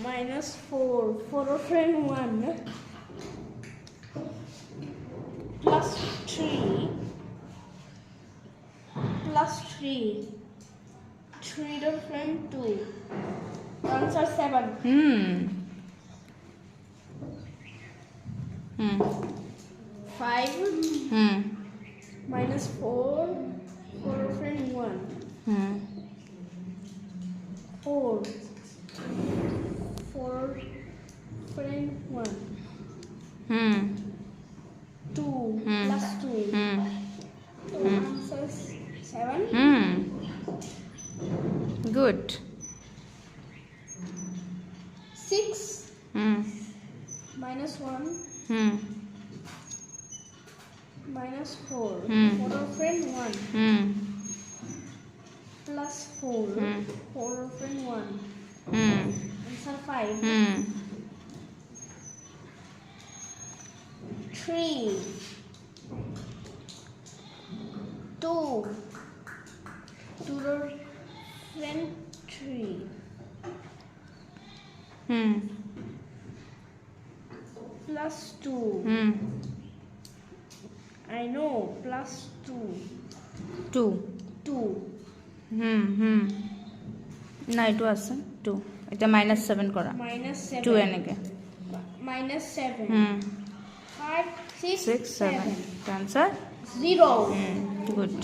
-4. 4 of friend 1. Plus 3. Plus 3. 3 of friend 2. Answer 7. 5. -4. 4 of friend 1. 4. 4 friend 1. 2 plus 2. Answer 7. Good. 6 -1 -4. 4 of friend 1. Plus 4. 4 of friend 1. Answer 5. 3. 2. 2 of friend 3. Plus 2. I know. Plus 2. 2. 2. না এইটো আছে 2 এটা -7 করা -7. 2 এনেকে -7. 5 6 6 7 answer 0. good